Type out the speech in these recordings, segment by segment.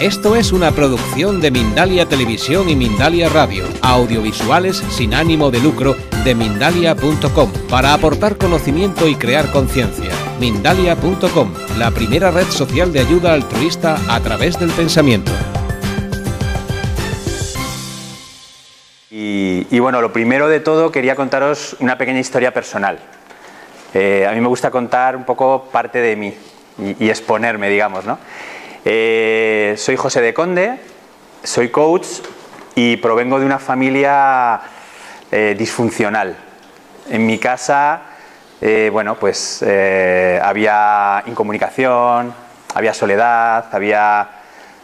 Esto es una producción de Mindalia Televisión y Mindalia Radio, audiovisuales sin ánimo de lucro de Mindalia.com, para aportar conocimiento y crear conciencia. Mindalia.com, la primera red social de ayuda altruista a través del pensamiento. Y bueno, lo primero de todo quería contaros una pequeña historia personal. A mí me gusta contar un poco parte de mí y exponerme, digamos, ¿no? Soy José de Conde, soy coach y provengo de una familia disfuncional. En mi casa, bueno, pues había incomunicación, había soledad, había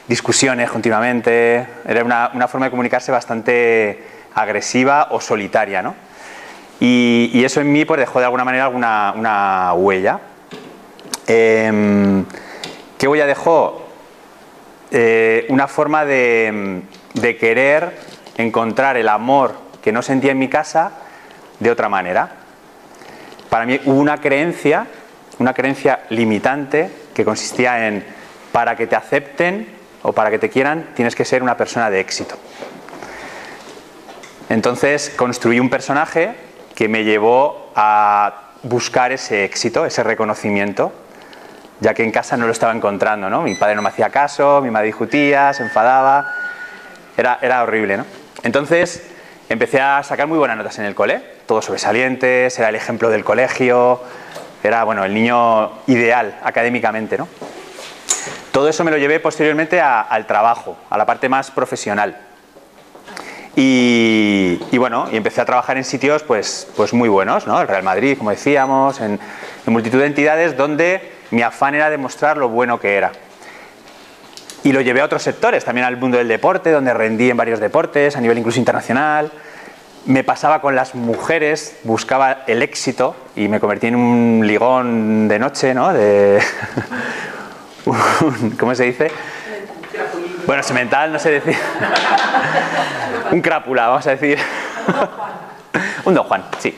discusiones continuamente. Era una forma de comunicarse bastante agresiva o solitaria, ¿no? Y eso en mí pues dejó de alguna manera una huella. ¿Qué huella dejó? Una forma de querer encontrar el amor que no sentía en mi casa de otra manera. Para mí hubo una creencia limitante que consistía en: para que te acepten o para que te quieran tienes que ser una persona de éxito. Entonces construí un personaje que me llevó a buscar ese éxito, ese reconocimiento, ya que en casa no lo estaba encontrando, ¿no? Mi padre no me hacía caso, mi madre discutía, se enfadaba, era horrible, ¿no? Entonces empecé a sacar muy buenas notas en el cole, todos sobresalientes, era el ejemplo del colegio, era, bueno, el niño ideal académicamente, ¿no? Todo eso me lo llevé posteriormente al trabajo, a la parte más profesional. Y bueno, y empecé a trabajar en sitios pues muy buenos, ¿no? El Real Madrid, como decíamos, en multitud de entidades donde mi afán era demostrar lo bueno que era. Y lo llevé a otros sectores, también al mundo del deporte, donde rendí en varios deportes, a nivel incluso internacional. Me pasaba con las mujeres, buscaba el éxito y me convertí en un ligón de noche, ¿no? ¿Cómo se dice? Bueno, semental, no sé decir. Un crápula, vamos a decir. Un Don Juan, sí.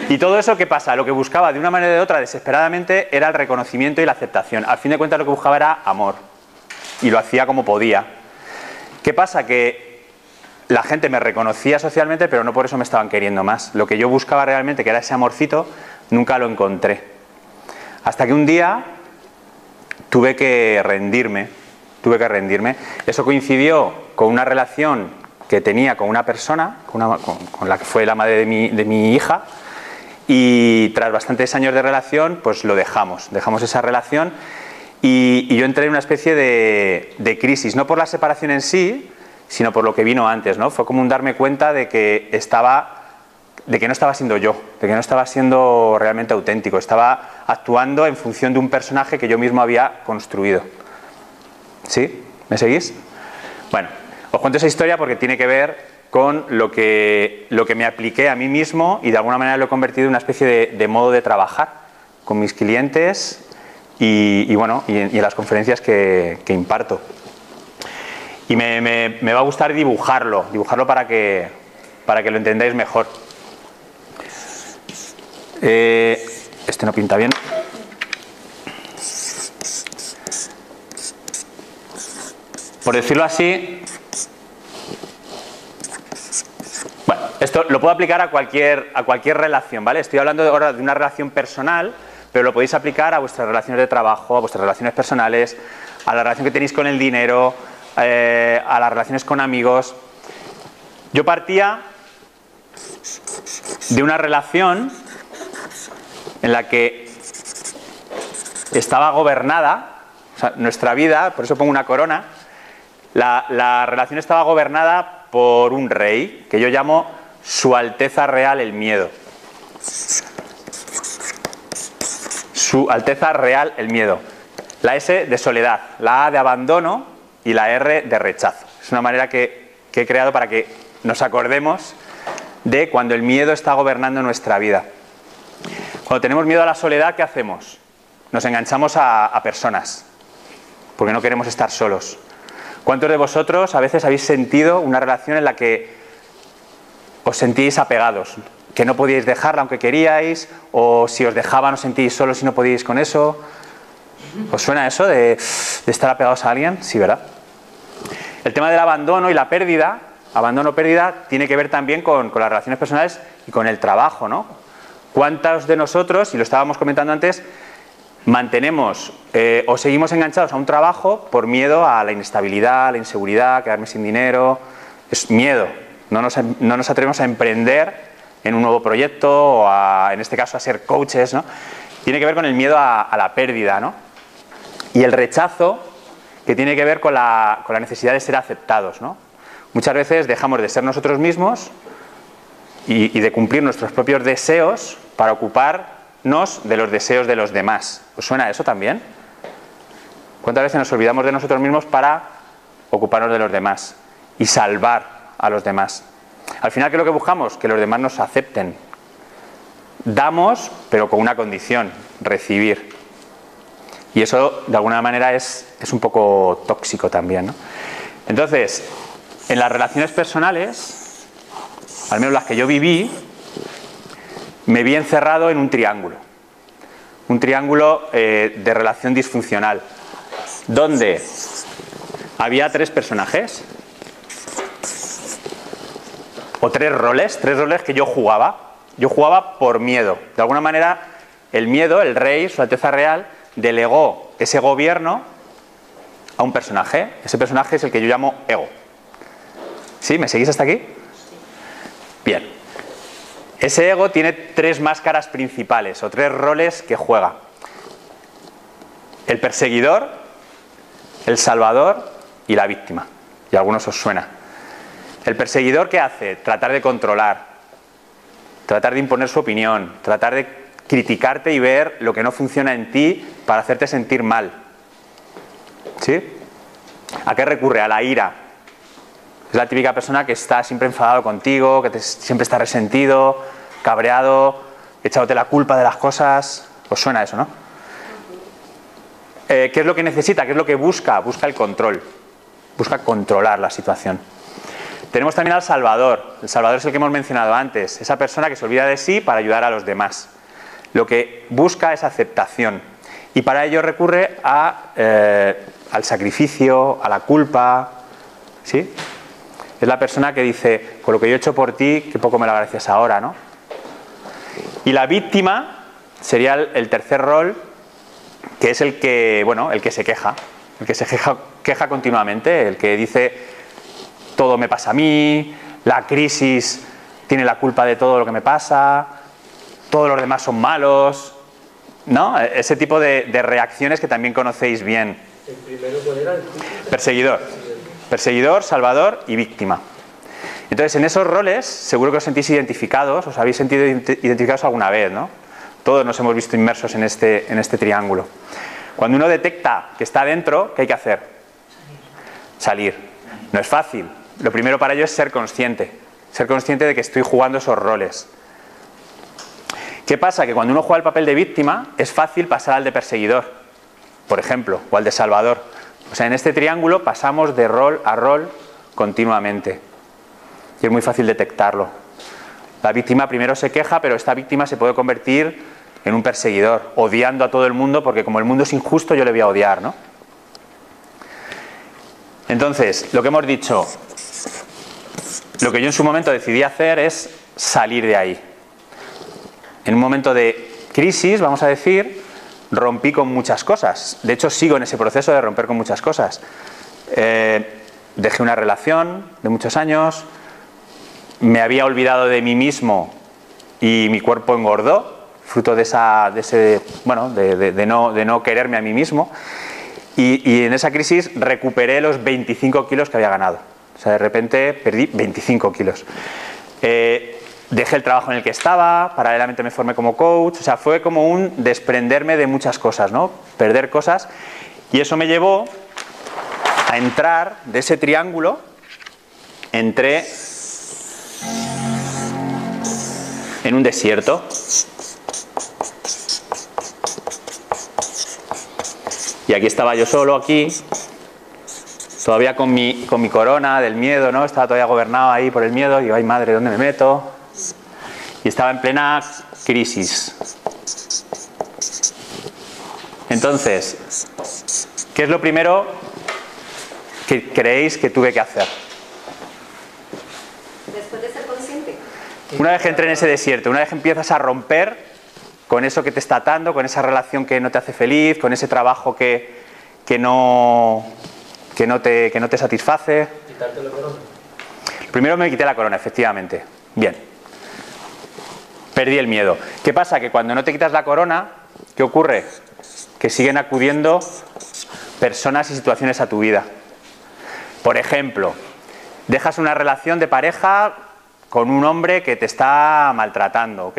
Y todo eso, ¿qué pasa? Lo que buscaba de una manera o de otra desesperadamente era el reconocimiento y la aceptación. Al fin de cuentas lo que buscaba era amor. Y lo hacía como podía. ¿Qué pasa? Que la gente me reconocía socialmente, pero no por eso me estaban queriendo más. Lo que yo buscaba realmente, que era ese amorcito, nunca lo encontré. Hasta que un día tuve que rendirme. Eso coincidió con una relación que tenía con una persona, con la que fue la madre de mi hija, y tras bastantes años de relación, pues lo dejamos esa relación, y yo entré en una especie de crisis, no por la separación en sí, sino por lo que vino antes, ¿no? Fue como un darme cuenta de que no estaba siendo yo, de que no estaba siendo realmente auténtico, estaba actuando en función de un personaje que yo mismo había construido. ¿Sí? ¿Me seguís? Bueno, os cuento esa historia porque tiene que ver con lo que me apliqué a mí mismo y de alguna manera lo he convertido en una especie de modo de trabajar con mis clientes y bueno, y en las conferencias que imparto. Y me va a gustar dibujarlo para que lo entendáis mejor. Este no pinta bien. Por decirlo así, bueno, esto lo puedo aplicar a cualquier relación, ¿vale? Estoy hablando ahora de una relación personal, pero lo podéis aplicar a vuestras relaciones de trabajo, a vuestras relaciones personales, a la relación que tenéis con el dinero, a las relaciones con amigos. Yo partía de una relación en la que estaba gobernada, o sea, nuestra vida, por eso pongo una corona. La relación estaba gobernada por un rey, que yo llamo Su Alteza Real el Miedo. Su Alteza Real el Miedo. La S de soledad, la A de abandono y la R de rechazo. Es una manera que he creado para que nos acordemos de cuando el miedo está gobernando nuestra vida. Cuando tenemos miedo a la soledad, ¿qué hacemos? Nos enganchamos a personas, porque no queremos estar solos. ¿Cuántos de vosotros a veces habéis sentido una relación en la que os sentíais apegados? Que no podíais dejarla aunque queríais, o si os dejaban os sentíais solos y no podíais con eso. ¿Os suena eso de estar apegados a alguien? Sí, ¿verdad? El tema del abandono y la pérdida, abandono-pérdida, tiene que ver también con las relaciones personales y con el trabajo, ¿no? ¿Cuántos de nosotros, y lo estábamos comentando antes, mantenemos o seguimos enganchados a un trabajo por miedo a la inestabilidad, a la inseguridad, quedarme sin dinero? Es miedo. No nos atrevemos a emprender en un nuevo proyecto o en este caso a ser coaches, ¿no? Tiene que ver con el miedo a la pérdida, ¿no? Y el rechazo, que tiene que ver con la necesidad de ser aceptados, ¿no? Muchas veces dejamos de ser nosotros mismos y de cumplir nuestros propios deseos para ocuparnos de los deseos de los demás. ¿Os suena eso también? ¿Cuántas veces nos olvidamos de nosotros mismos para ocuparnos de los demás y salvar a los demás? Al final, ¿qué es lo que buscamos? Que los demás nos acepten. Damos, pero con una condición: recibir. Y eso, de alguna manera, es un poco tóxico también, ¿no? Entonces, en las relaciones personales, al menos las que yo viví, me vi encerrado en un triángulo. Un triángulo de relación disfuncional, donde había tres personajes, o tres roles que yo jugaba. Yo jugaba por miedo. De alguna manera, el miedo, el rey, su Alteza Real, delegó ese gobierno a un personaje. Ese personaje es el que yo llamo ego. ¿Sí? ¿Me seguís hasta aquí? Bien. Ese ego tiene tres máscaras principales, o tres roles que juega: el perseguidor, el salvador y la víctima. Y a algunos os suena. El perseguidor, ¿qué hace? Tratar de controlar, tratar de imponer su opinión, tratar de criticarte y ver lo que no funciona en ti para hacerte sentir mal. ¿Sí? ¿A qué recurre? A la ira. Es la típica persona que está siempre enfadado contigo, que siempre está resentido, cabreado, echándote la culpa de las cosas. ¿Os suena eso, no? ¿Qué es lo que necesita? ¿Qué es lo que busca? Busca el control. Busca controlar la situación. Tenemos también al Salvador. El Salvador es el que hemos mencionado antes. Esa persona que se olvida de sí para ayudar a los demás. Lo que busca es aceptación. Y para ello recurre al sacrificio, a la culpa. ¿Sí? Es la persona que dice: con lo que yo he hecho por ti, qué poco me lo agradeces ahora, ¿no? Y la víctima sería el tercer rol, que es el que se queja. El que se queja continuamente. El que dice: todo me pasa a mí, la crisis tiene la culpa de todo lo que me pasa, todos los demás son malos, ¿no? Ese tipo de reacciones que también conocéis bien. ¿El primero cuál era? Perseguidor. Perseguidor, salvador y víctima. Entonces, en esos roles, seguro que os sentís identificados, os habéis sentido identificados alguna vez, ¿no? Todos nos hemos visto inmersos en este triángulo. Cuando uno detecta que está dentro, ¿qué hay que hacer? Salir. No es fácil. Lo primero para ello es ser consciente de que estoy jugando esos roles. ¿Qué pasa? Que cuando uno juega el papel de víctima, es fácil pasar al de perseguidor, por ejemplo, o al de salvador. O sea, en este triángulo pasamos de rol a rol continuamente. Y es muy fácil detectarlo. La víctima primero se queja, pero esta víctima se puede convertir en un perseguidor, odiando a todo el mundo, porque como el mundo es injusto, yo le voy a odiar, ¿no? Entonces, lo que hemos dicho, lo que yo en su momento decidí hacer es salir de ahí. En un momento de crisis, vamos a decir, rompí con muchas cosas. De hecho, sigo en ese proceso de romper con muchas cosas. Dejé una relación de muchos años, me había olvidado de mí mismo y mi cuerpo engordó, fruto de no quererme a mí mismo. Y en esa crisis recuperé los 25 kilos que había ganado. O sea, de repente perdí 25 kilos. Dejé el trabajo en el que estaba, paralelamente me formé como coach. O sea, fue como un desprenderme de muchas cosas, ¿no? Perder cosas. Y eso me llevó a entrar de ese triángulo, entré en un desierto. Y aquí estaba yo solo, aquí, todavía con mi corona del miedo, ¿no? Estaba todavía gobernado ahí por el miedo. Digo, ay madre, ¿dónde me meto? Y estaba en plena crisis. Entonces, ¿qué es lo primero que creéis que tuve que hacer? Después de ser consciente. Una vez que entré en ese desierto, una vez que empiezas a romper con eso que te está atando, con esa relación que no te hace feliz, con ese trabajo que no te satisface. ¿Quitarte la corona? Primero me quité la corona, efectivamente. Bien. Perdí el miedo. ¿Qué pasa? Que cuando no te quitas la corona, ¿qué ocurre? Que siguen acudiendo personas y situaciones a tu vida. Por ejemplo, dejas una relación de pareja con un hombre que te está maltratando,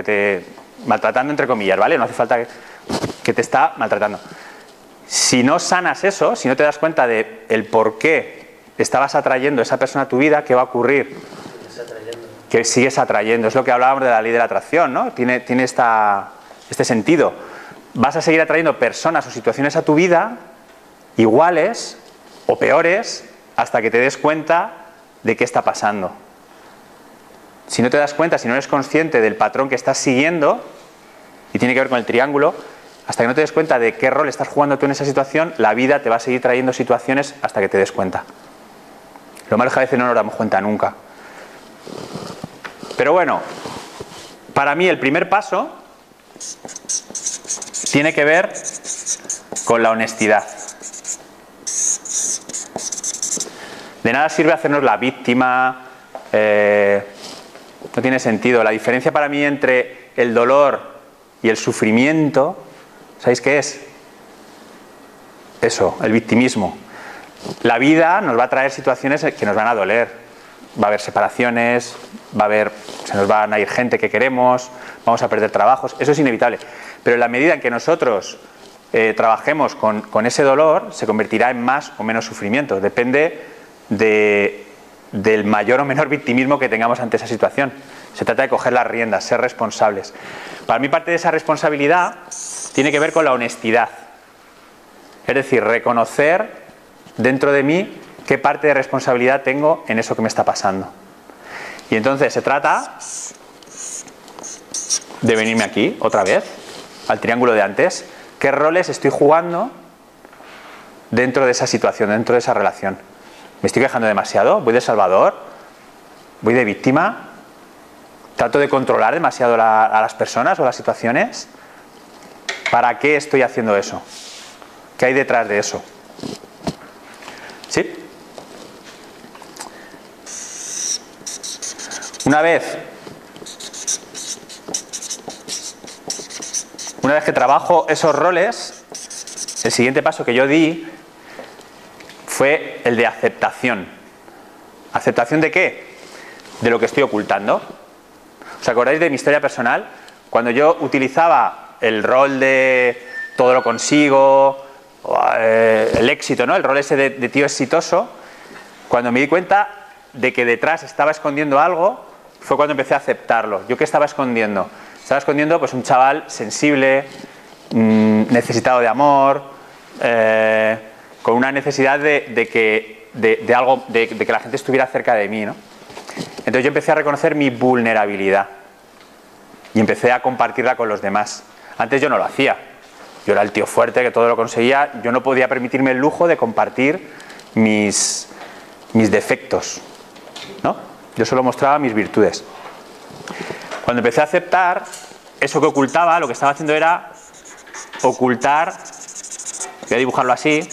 maltratando entre comillas, ¿vale? No hace falta que te está maltratando. Si no sanas eso, si no te das cuenta de el por qué estabas atrayendo a esa persona a tu vida, ¿qué va a ocurrir? Que sigues atrayendo. Es lo que hablábamos de la ley de la atracción, ¿no? Tiene este sentido. Vas a seguir atrayendo personas o situaciones a tu vida iguales o peores hasta que te des cuenta de qué está pasando. Si no te das cuenta, si no eres consciente del patrón que estás siguiendo, y tiene que ver con el triángulo, hasta que no te des cuenta de qué rol estás jugando tú en esa situación, la vida te va a seguir trayendo situaciones hasta que te des cuenta. Lo malo es que a veces no nos damos cuenta nunca. Pero bueno, para mí el primer paso tiene que ver con la honestidad. De nada sirve hacernos la víctima, no tiene sentido. La diferencia para mí entre el dolor y el sufrimiento, ¿sabéis qué es? Eso, el victimismo. La vida nos va a traer situaciones que nos van a doler. Va a haber separaciones, se nos van a ir gente que queremos, vamos a perder trabajos, eso es inevitable. Pero en la medida en que nosotros trabajemos con ese dolor, se convertirá en más o menos sufrimiento. Depende del mayor o menor victimismo que tengamos ante esa situación. Se trata de coger las riendas, ser responsables. Para mí parte de esa responsabilidad tiene que ver con la honestidad. Es decir, reconocer dentro de mí qué parte de responsabilidad tengo en eso que me está pasando. Y entonces se trata de venirme aquí, otra vez, al triángulo de antes. ¿Qué roles estoy jugando dentro de esa situación, dentro de esa relación? ¿Me estoy quejando demasiado? ¿Voy de salvador? ¿Voy de víctima? ¿Trato de controlar demasiado a las personas o las situaciones? ¿Para qué estoy haciendo eso? ¿Qué hay detrás de eso? ¿Sí? Una vez que trabajo esos roles, el siguiente paso que yo di fue el de aceptación. ¿Aceptación de qué? De lo que estoy ocultando. ¿Os acordáis de mi historia personal? Cuando yo utilizaba el rol de todo lo consigo, el éxito, ¿no? El rol ese de tío exitoso, cuando me di cuenta de que detrás estaba escondiendo algo, fue cuando empecé a aceptarlo. ¿Yo qué estaba escondiendo? Estaba escondiendo pues un chaval sensible, necesitado de amor, con una necesidad de que la gente estuviera cerca de mí, ¿no? Entonces yo empecé a reconocer mi vulnerabilidad y empecé a compartirla con los demás. Antes yo no lo hacía. Yo era el tío fuerte que todo lo conseguía. Yo no podía permitirme el lujo de compartir mis defectos, ¿no? Yo solo mostraba mis virtudes. Cuando empecé a aceptar eso que ocultaba, lo que estaba haciendo era ocultar, voy a dibujarlo así,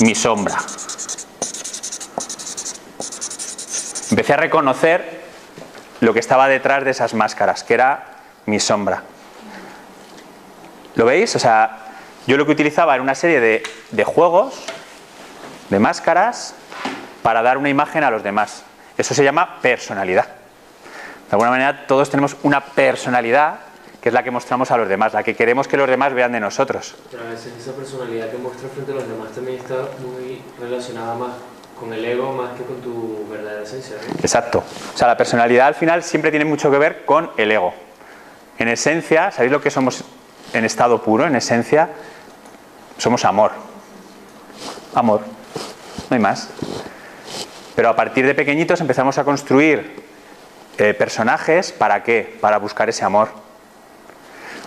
mi sombra. Empecé a reconocer lo que estaba detrás de esas máscaras, que era mi sombra. ¿Lo veis? O sea, yo lo que utilizaba era una serie de juegos, de máscaras, para dar una imagen a los demás. Eso se llama personalidad. De alguna manera todos tenemos una personalidad que es la que mostramos a los demás, la que queremos que los demás vean de nosotros. Pero a veces esa personalidad que muestras frente a los demás también está muy relacionada más con el ego más que con tu verdadera esencia, ¿no? Exacto. O sea, la personalidad al final siempre tiene mucho que ver con el ego. En esencia, ¿sabéis lo que somos en estado puro? En esencia, somos amor. Amor. No hay más. Pero a partir de pequeñitos empezamos a construir personajes, ¿para qué? Para buscar ese amor.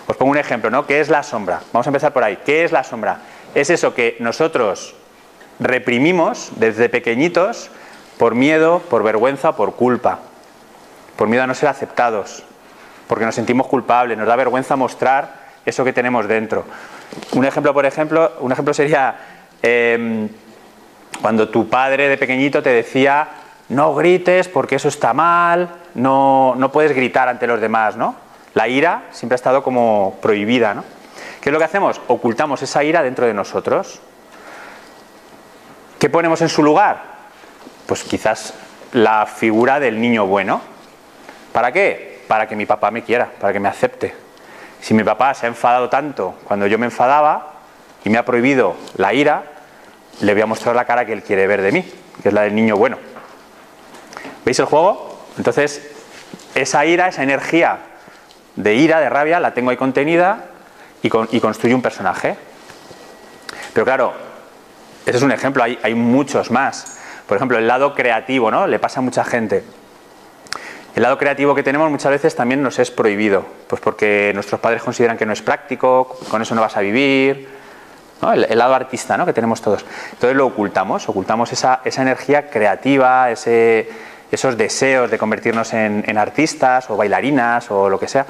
Os pongo un ejemplo, ¿no? ¿Qué es la sombra? Vamos a empezar por ahí. ¿Qué es la sombra? Es eso que nosotros reprimimos desde pequeñitos por miedo, por vergüenza, por culpa. Por miedo a no ser aceptados, porque nos sentimos culpables, nos da vergüenza mostrar eso que tenemos dentro. Un ejemplo sería cuando tu padre de pequeñito te decía: no grites porque eso está mal, no puedes gritar ante los demás, ¿no? La ira siempre ha estado como prohibida, ¿no? ¿Qué es lo que hacemos? Ocultamos esa ira dentro de nosotros. ¿Qué ponemos en su lugar? Pues quizás la figura del niño bueno. ¿Para qué? Para que mi papá me quiera, para que me acepte. Si mi papá se ha enfadado tanto cuando yo me enfadaba y me ha prohibido la ira, le voy a mostrar la cara que él quiere ver de mí, que es la del niño bueno. ¿Veis el juego? Entonces, esa ira, esa energía de ira, de rabia, la tengo ahí contenida y construyo un personaje. Pero claro, ese es un ejemplo, hay muchos más. Por ejemplo, el lado creativo, ¿no? Le pasa a mucha gente. El lado creativo que tenemos muchas veces también nos es prohibido, pues porque nuestros padres consideran que no es práctico, con eso no vas a vivir, ¿no? El lado artista, ¿no? Que tenemos todos. Entonces lo ocultamos esa energía creativa, esos deseos de convertirnos en artistas o bailarinas o lo que sea,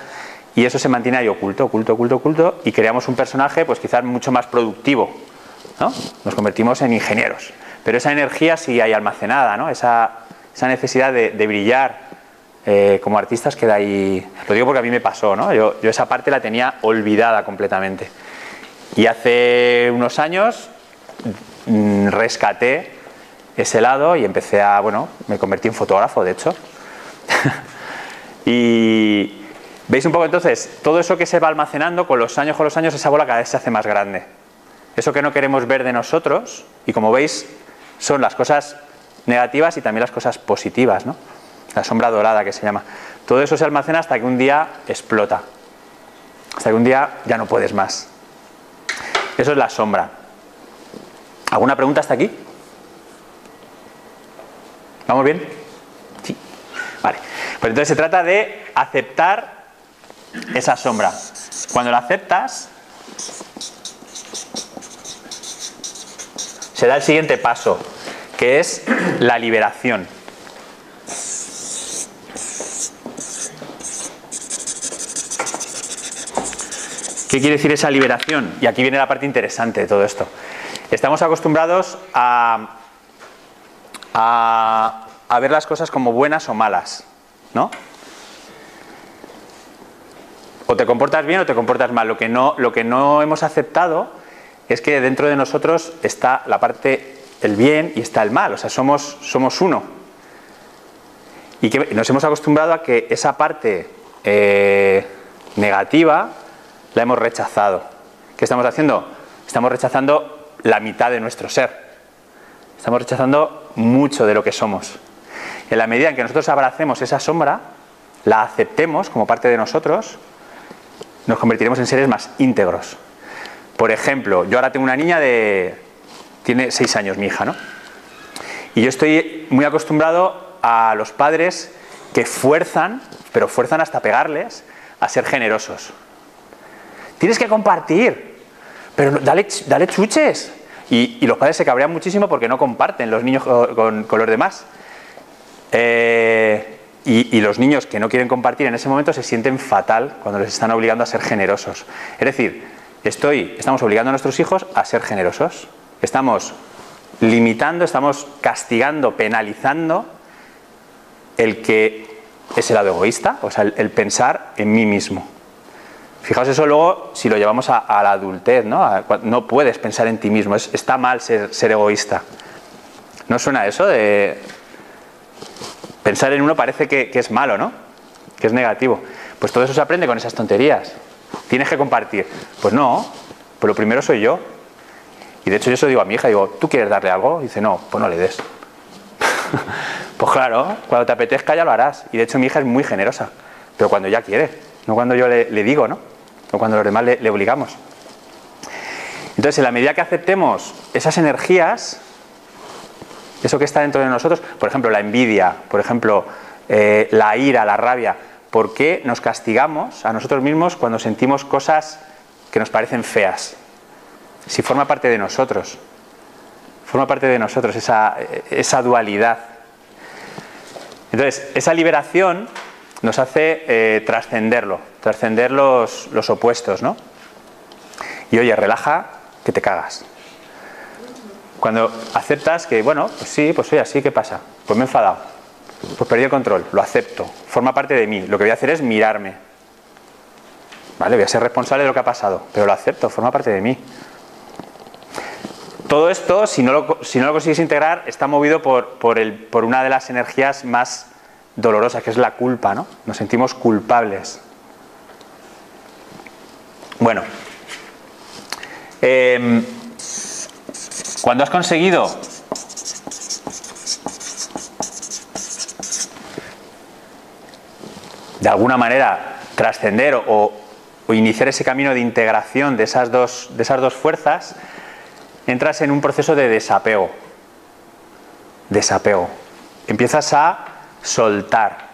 y eso se mantiene ahí oculto, y creamos un personaje pues quizás mucho más productivo, ¿no? Nos convertimos en ingenieros, pero esa energía sigue ahí almacenada, ¿no? Esa necesidad de brillar como artistas queda ahí. Lo digo porque a mí me pasó, ¿no? Yo esa parte la tenía olvidada completamente, y hace unos años rescaté ese lado y empecé me convertí en fotógrafo, de hecho. Y veis un poco entonces, todo eso que se va almacenando con los años, esa bola cada vez se hace más grande. Eso que no queremos ver de nosotros, y como veis, son las cosas negativas y también las cosas positivas, ¿no? La sombra dorada que se llama. Todo eso se almacena hasta que un día explota. Hasta que un día ya no puedes más. Eso es la sombra. ¿Alguna pregunta hasta aquí? ¿Vamos bien? Sí. Vale. Pues entonces se trata de aceptar esa sombra. Cuando la aceptas, se da el siguiente paso, que es la liberación. ¿Qué quiere decir esa liberación? Y aquí viene la parte interesante de todo esto. Estamos acostumbrados a ver las cosas como buenas o malas, ¿no? O te comportas bien o te comportas mal. Lo que no hemos aceptado es que dentro de nosotros está la parte, el bien, y está el mal. O sea, somos uno. Y que nos hemos acostumbrado a que esa parte negativa la hemos rechazado. ¿Qué estamos haciendo? Estamos rechazando la mitad de nuestro ser. Estamos rechazando mucho de lo que somos. En la medida en que nosotros abracemos esa sombra, la aceptemos como parte de nosotros, nos convertiremos en seres más íntegros. Por ejemplo, yo ahora tengo una niña tiene 6 años, mi hija, ¿no? Y yo estoy muy acostumbrado a los padres que fuerzan, pero fuerzan hasta pegarles, a ser generosos. Tienes que compartir, pero dale chuches. Y los padres se cabrean muchísimo porque no comparten los niños con los demás. Y los niños que no quieren compartir en ese momento se sienten fatal cuando les están obligando a ser generosos. Es decir, estamos obligando a nuestros hijos a ser generosos. Estamos limitando, estamos castigando, penalizando ese lado egoísta, o sea, el pensar en mí mismo. Fijaos eso luego si lo llevamos a la adultez, ¿no? No puedes pensar en ti mismo, está mal ser egoísta. ¿No suena eso de pensar en uno? Parece que es malo, ¿no? Que es negativo. Pues todo eso se aprende con esas tonterías. Tienes que compartir. Pues no, pues lo primero soy yo. Y de hecho yo eso digo a mi hija, digo, ¿tú quieres darle algo? Y dice, no, pues no le des. Pues claro, cuando te apetezca ya lo harás. Y de hecho mi hija es muy generosa, pero cuando ya quiere, no cuando yo le digo, ¿no? O cuando los demás le obligamos. Entonces, en la medida que aceptemos esas energías, eso que está dentro de nosotros, por ejemplo, la envidia, por ejemplo, la ira, la rabia, ¿por qué nos castigamos a nosotros mismos cuando sentimos cosas que nos parecen feas? Si forma parte de nosotros. Forma parte de nosotros esa dualidad. Entonces, esa liberación nos hace trascender los opuestos, ¿no? Y oye, relaja, que te cagas. Cuando aceptas que, bueno, pues sí, pues soy así, ¿qué pasa? Pues me he enfadado, pues perdí el control, lo acepto, forma parte de mí. Lo que voy a hacer es mirarme. Vale, voy a ser responsable de lo que ha pasado, pero lo acepto, forma parte de mí. Todo esto, si no lo consigues integrar, está movido por una de las energías más dolorosas, que es la culpa, ¿no? Nos sentimos culpables. Bueno, cuando has conseguido de alguna manera trascender o iniciar ese camino de integración de esas dos fuerzas, entras en un proceso de desapego. Empiezas a soltar.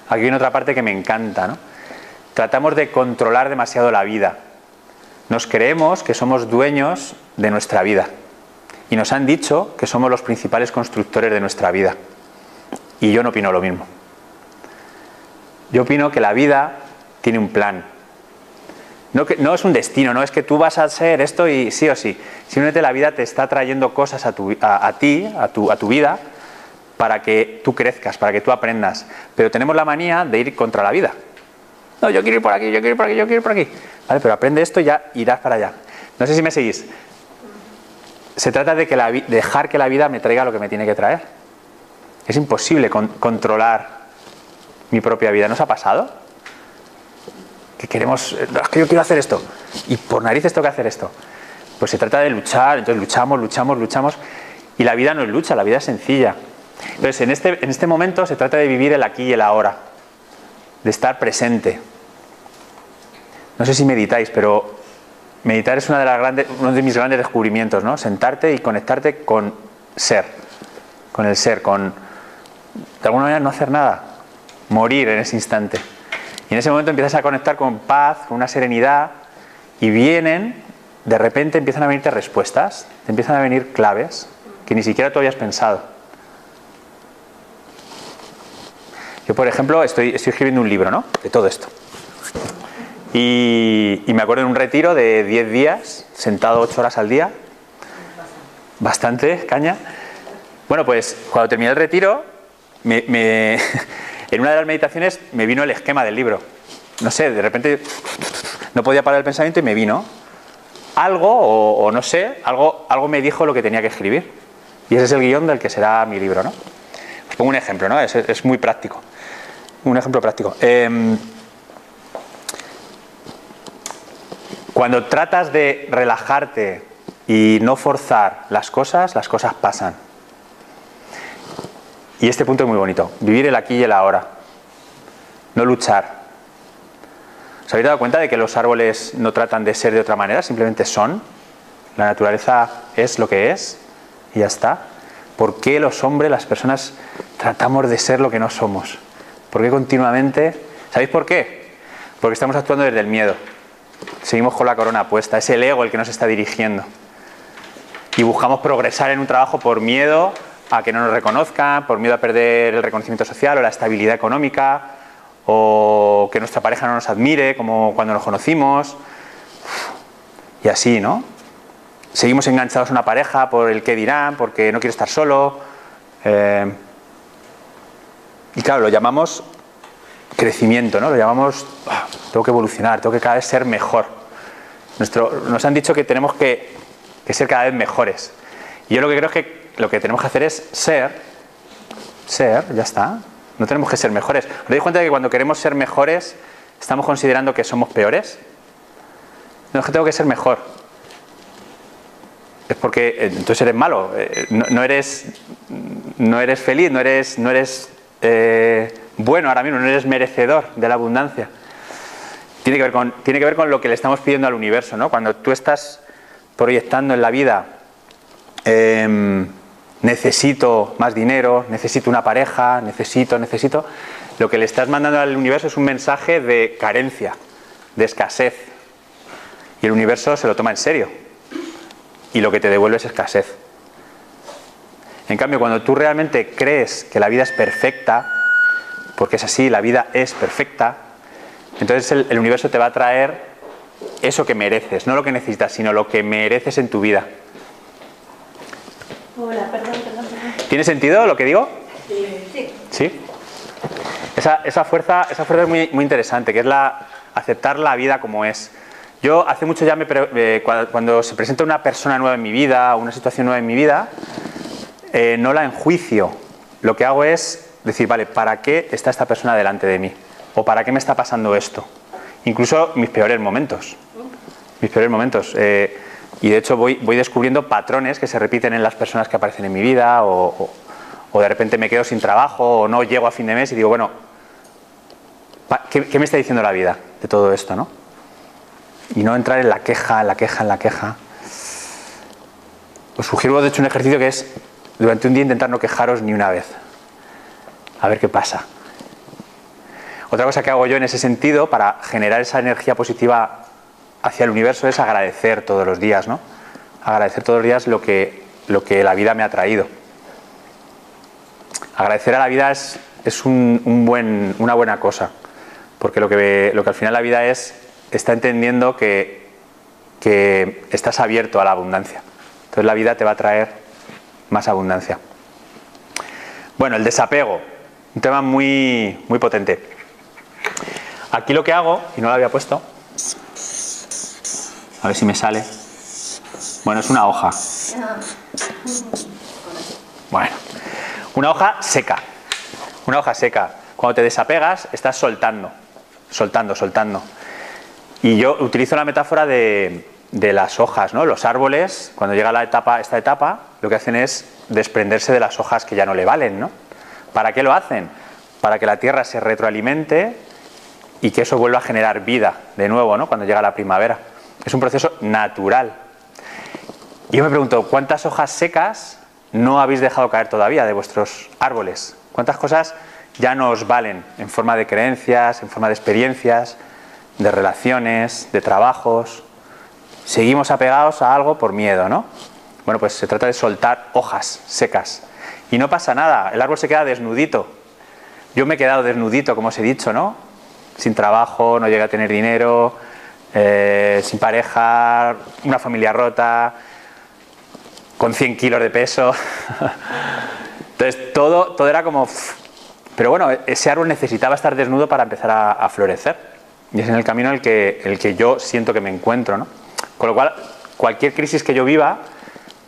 Aquí viene otra parte que me encanta, ¿no? Tratamos de controlar demasiado la vida. Nos creemos que somos dueños de nuestra vida. Y nos han dicho que somos los principales constructores de nuestra vida. Y yo no opino lo mismo. Yo opino que la vida tiene un plan. No es un destino, no es que tú vas a ser esto y sí o sí. Simplemente la vida te está trayendo cosas a tu vida para que tú crezcas, para que tú aprendas. Pero tenemos la manía de ir contra la vida. No, yo quiero ir por aquí, yo quiero ir por aquí, yo quiero ir por aquí. Vale, pero aprende esto y ya irás para allá. No sé si me seguís. Se trata de dejar que la vida me traiga lo que me tiene que traer. Es imposible controlar mi propia vida. ¿No os ha pasado? Que queremos, es que yo quiero hacer esto y por narices tengo que hacer esto. Pues se trata de luchar, entonces luchamos y la vida no es lucha, la vida es sencilla. Entonces en este momento se trata de vivir el aquí y el ahora, de estar presente. No sé si meditáis, pero meditar es uno de mis grandes descubrimientos, ¿no? Sentarte y conectarte con el ser, de alguna manera no hacer nada, morir en ese instante. Y en ese momento empiezas a conectar con paz, con una serenidad, y de repente empiezan a venirte respuestas, te empiezan a venir claves que ni siquiera tú habías pensado. Yo, por ejemplo, estoy escribiendo un libro, ¿no? De todo esto. Y me acuerdo de un retiro de 10 días, sentado 8 horas al día. Bastante caña. Bueno, pues cuando terminé el retiro, en una de las meditaciones me vino el esquema del libro. No sé, de repente no podía parar el pensamiento y me vino algo, o no sé, algo me dijo lo que tenía que escribir. Y ese es el guión del que será mi libro, ¿no? Os pongo un ejemplo, ¿no? Es muy práctico. Un ejemplo práctico. Cuando tratas de relajarte y no forzar las cosas pasan. Y este punto es muy bonito. Vivir el aquí y el ahora. No luchar. ¿Os habéis dado cuenta de que los árboles no tratan de ser de otra manera? Simplemente son. La naturaleza es lo que es y ya está. ¿Por qué los hombres, las personas, tratamos de ser lo que no somos? ¿Por qué continuamente? ¿Sabéis por qué? Porque estamos actuando desde el miedo. Seguimos con la corona puesta. Es el ego el que nos está dirigiendo. Y buscamos progresar en un trabajo por miedo a que no nos reconozcan, por miedo a perder el reconocimiento social o la estabilidad económica, o que nuestra pareja no nos admire como cuando nos conocimos. Y así, ¿no? Seguimos enganchados a una pareja por el qué dirán, porque no quiero estar solo. Y claro, lo llamamos crecimiento, ¿no? Lo llamamos, tengo que evolucionar, tengo que cada vez ser mejor. Nos han dicho que tenemos que ser cada vez mejores. Y yo lo que creo es que lo que tenemos que hacer es ser, ya está. No tenemos que ser mejores. ¿Os dais cuenta de que cuando queremos ser mejores estamos considerando que somos peores? No, es que tengo que ser mejor. Es porque entonces eres malo, no eres feliz, no eres bueno ahora mismo, no eres merecedor de la abundancia. Tiene que ver con lo que le estamos pidiendo al universo, ¿no? Cuando tú estás proyectando en la vida necesito más dinero, necesito una pareja, necesito, lo que le estás mandando al universo es un mensaje de carencia, de escasez, y el universo se lo toma en serio y lo que te devuelve es escasez. En cambio, cuando tú realmente crees que la vida es perfecta, porque es así, la vida es perfecta, entonces el universo te va a traer eso que mereces, no lo que necesitas, sino lo que mereces en tu vida. Hola, perdón. ¿Tiene sentido lo que digo? Sí. ¿Sí? Esa fuerza es muy, muy interesante, que es aceptar la vida como es. Yo hace mucho ya cuando se presenta una persona nueva en mi vida, una situación nueva en mi vida, no la enjuicio. Lo que hago es decir, vale, ¿para qué está esta persona delante de mí? ¿O para qué me está pasando esto? Incluso mis peores momentos. Mis peores momentos. Y de hecho voy descubriendo patrones que se repiten en las personas que aparecen en mi vida, o de repente me quedo sin trabajo, o no llego a fin de mes y digo, bueno, ¿qué me está diciendo la vida de todo esto, no? Y no entrar en la queja. Os sugiero, de hecho, un ejercicio que es, durante un día, intentar no quejaros ni una vez. A ver qué pasa. Otra cosa que hago yo en ese sentido, para generar esa energía positiva hacia el universo, es agradecer todos los días, ¿no? Agradecer todos los días lo que la vida me ha traído. Agradecer a la vida es una buena cosa, porque lo que al final la vida está entendiendo que estás abierto a la abundancia. Entonces la vida te va a traer más abundancia. Bueno, el desapego, un tema muy, muy potente. Aquí lo que hago, y no lo había puesto, a ver si me sale. Bueno, es una hoja. Bueno, una hoja seca. Una hoja seca. Cuando te desapegas, estás soltando. Y yo utilizo la metáfora de las hojas, ¿no? Los árboles, cuando llega esta etapa, lo que hacen es desprenderse de las hojas que ya no le valen, ¿no? ¿Para qué lo hacen? Para que la tierra se retroalimente y que eso vuelva a generar vida de nuevo, ¿no? Cuando llega la primavera. Es un proceso natural. Y yo me pregunto, ¿cuántas hojas secas no habéis dejado caer todavía de vuestros árboles? ¿Cuántas cosas ya no os valen en forma de creencias, en forma de experiencias, de relaciones, de trabajos? Seguimos apegados a algo por miedo, ¿no? Bueno, pues se trata de soltar hojas secas. Y no pasa nada, el árbol se queda desnudito. Yo me he quedado desnudito, como os he dicho, ¿no? Sin trabajo, no llegué a tener dinero, sin pareja, una familia rota, con 100 kilos de peso. Entonces todo era como... Pero bueno, ese árbol necesitaba estar desnudo para empezar a florecer. Y es en el camino el que yo siento que me encuentro, ¿no? Con lo cual, cualquier crisis que yo viva,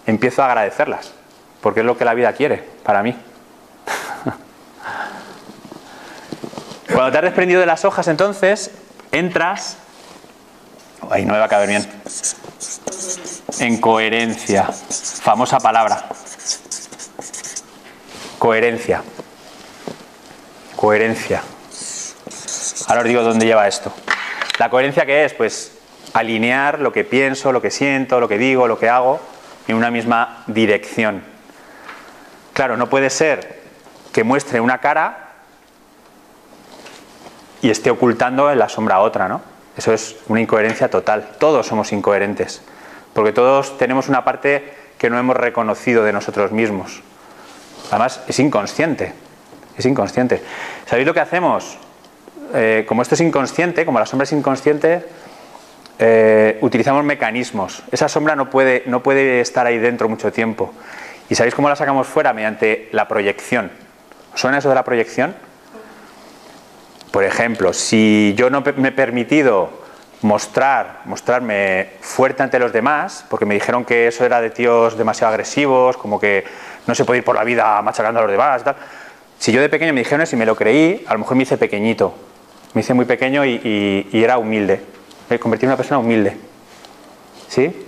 empiezo a agradecerlas, porque es lo que la vida quiere para mí. Cuando te has desprendido de las hojas, entonces, entras... Ahí no me va a caber bien. En coherencia. Famosa palabra. Coherencia. Coherencia. Ahora os digo dónde lleva esto. ¿La coherencia qué es? Pues alinear lo que pienso, lo que siento, lo que digo, lo que hago en una misma dirección. Claro, no puede ser que muestre una cara y esté ocultando en la sombra otra, ¿no? Eso es una incoherencia total. Todos somos incoherentes, porque todos tenemos una parte que no hemos reconocido de nosotros mismos. Además, es inconsciente. Es inconsciente. ¿Sabéis lo que hacemos? Como esto es inconsciente, como la sombra es inconsciente, utilizamos mecanismos. Esa sombra no puede estar ahí dentro mucho tiempo. ¿Y sabéis cómo la sacamos fuera? Mediante la proyección. ¿Os suena eso de la proyección? Por ejemplo, si yo no me he permitido mostrarme fuerte ante los demás, porque me dijeron que eso era de tíos demasiado agresivos, como que no se puede ir por la vida machacando a los demás y tal. Si yo de pequeño me dijeron eso y me lo creí, a lo mejor me hice pequeñito. Me hice muy pequeño y era humilde. Me convertí en una persona humilde. ¿Sí?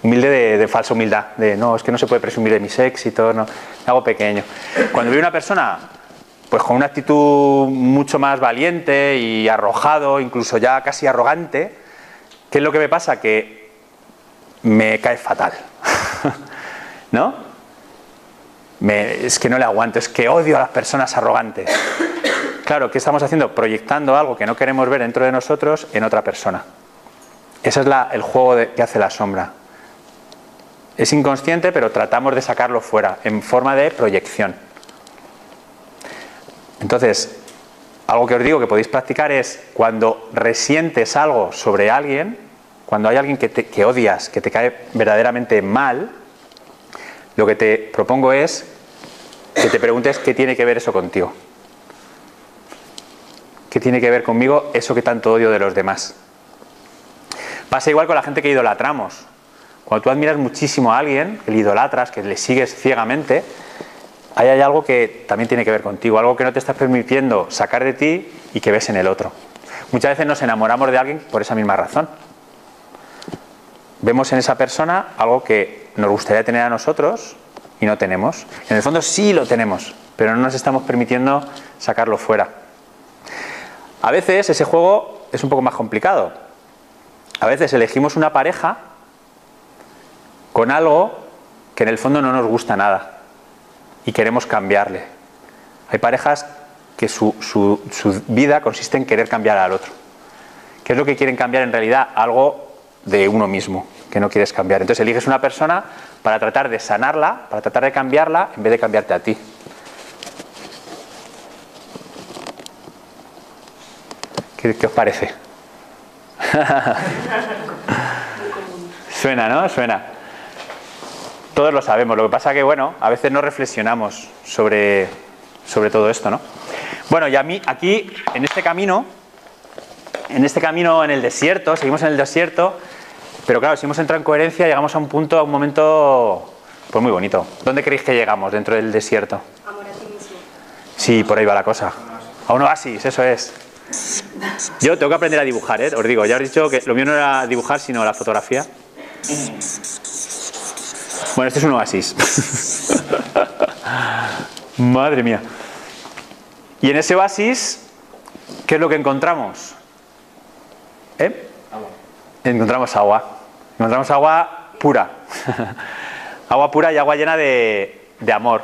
Humilde de falsa humildad. De no, es que no se puede presumir de mis éxitos. No, me hago pequeño. Cuando veo una persona pues con una actitud mucho más valiente y arrojado, incluso ya casi arrogante, ¿qué es lo que me pasa? Que me cae fatal. ¿No? Es que no le aguanto, es que odio a las personas arrogantes. Claro, ¿qué estamos haciendo? Proyectando algo que no queremos ver dentro de nosotros en otra persona. Ese es el juego que hace la sombra. Es inconsciente, pero tratamos de sacarlo fuera, en forma de proyección. Entonces, algo que os digo que podéis practicar es cuando resientes algo sobre alguien, cuando hay alguien que odias, que te cae verdaderamente mal, lo que te propongo es que te preguntes qué tiene que ver eso contigo. ¿Qué tiene que ver conmigo eso que tanto odio de los demás? Pasa igual con la gente que idolatramos. Cuando tú admiras muchísimo a alguien, que le idolatras, que le sigues ciegamente, ahí hay algo que también tiene que ver contigo, algo que no te estás permitiendo sacar de ti y que ves en el otro. Muchas veces nos enamoramos de alguien por esa misma razón. Vemos en esa persona algo que nos gustaría tener a nosotros y no tenemos. En el fondo sí lo tenemos, pero no nos estamos permitiendo sacarlo fuera. A veces ese juego es un poco más complicado. A veces elegimos una pareja con algo que en el fondo no nos gusta nada y queremos cambiarle. Hay parejas que su vida consiste en querer cambiar al otro. ¿Qué es lo que quieren cambiar en realidad? Algo de uno mismo, que no quieres cambiar. Entonces eliges una persona para tratar de sanarla, para tratar de cambiarla, en vez de cambiarte a ti. ¿Qué os parece? Suena, ¿no? Suena. Todos lo sabemos, lo que pasa que, bueno, a veces no reflexionamos sobre todo esto, ¿no? Bueno, y a mí, aquí, en este camino en el desierto, seguimos en el desierto, pero claro, si hemos entrado en coherencia, llegamos a un punto, a un momento, pues muy bonito. ¿Dónde creéis que llegamos dentro del desierto? Amor a ti mismo. Sí, por ahí va la cosa. A un oasis, eso es. Yo tengo que aprender a dibujar, os digo, ya os he dicho que lo mío no era dibujar, sino la fotografía. Bueno, este es un oasis. Madre mía. Y en ese oasis, ¿qué es lo que encontramos? Agua. Encontramos agua. Encontramos agua pura. Agua pura y agua llena de amor.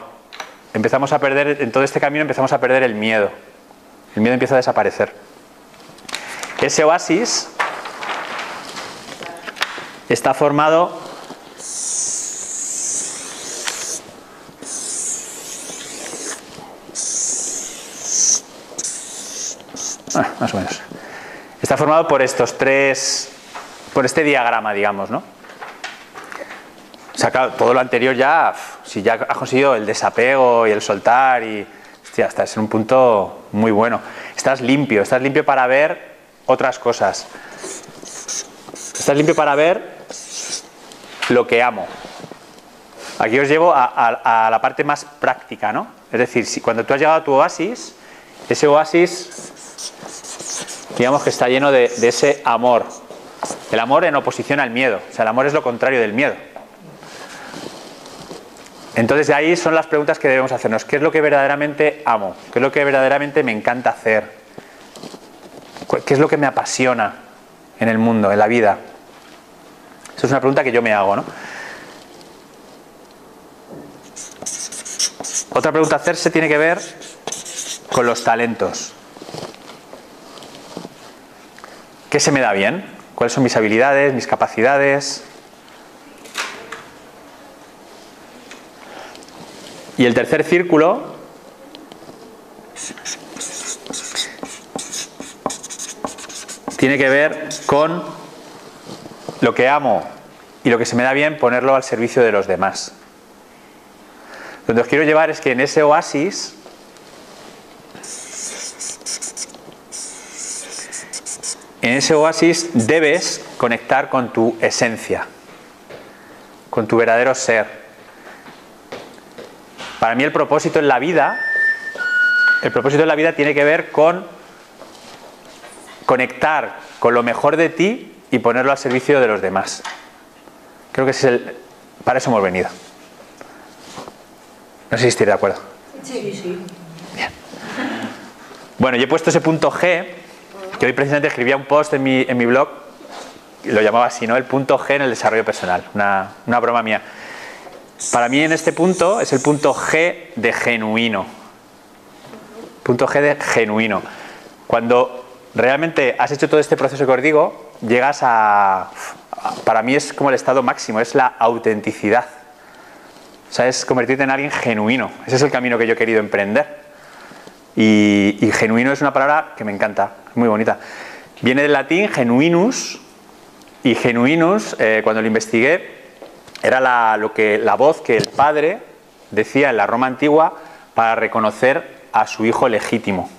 Empezamos a perder, en todo este camino empezamos a perder el miedo. El miedo empieza a desaparecer. Ese oasis está formado más o menos. Está formado por estos tres, por este diagrama, digamos, ¿no? O sea, claro, todo lo anterior ya, si ya has conseguido el desapego y el soltar y, hostia, estás en un punto muy bueno. Estás limpio para ver otras cosas. Estás limpio para ver lo que amo. Aquí os llevo a la parte más práctica, ¿no? Es decir, si cuando tú has llegado a tu oasis, ese oasis, digamos que está lleno de ese amor. El amor en oposición al miedo. O sea, el amor es lo contrario del miedo. Entonces de ahí son las preguntas que debemos hacernos. ¿Qué es lo que verdaderamente amo? ¿Qué es lo que verdaderamente me encanta hacer? ¿Qué es lo que me apasiona en el mundo, en la vida? Esa es una pregunta que yo me hago, ¿no? Otra pregunta a hacerse tiene que ver con los talentos. ¿Qué se me da bien? ¿Cuáles son mis habilidades, mis capacidades? Y el tercer círculo tiene que ver con lo que amo y lo que se me da bien, ponerlo al servicio de los demás. Donde os quiero llevar es que en ese oasis debes conectar con tu esencia, con tu verdadero ser. Para mí el propósito en la vida tiene que ver con conectar con lo mejor de ti y ponerlo al servicio de los demás. Creo que para eso hemos venido. No sé si estoy de acuerdo. Sí, sí. Bien. Bueno, yo he puesto ese punto G, que hoy precisamente escribía un post en mi blog, y lo llamaba así, ¿no? El punto G en el desarrollo personal, una broma mía. Para mí en este punto es el punto G de genuino. Punto G de genuino. Cuando realmente has hecho todo este proceso que os digo, llegas a Para mí es como el estado máximo, es la autenticidad. O sea, es convertirte en alguien genuino. Ese es el camino que yo he querido emprender. Y genuino es una palabra que me encanta, es muy bonita. Viene del latín genuinus, y genuinus, cuando lo investigué, era la voz que el padre decía en la Roma antigua para reconocer a su hijo legítimo.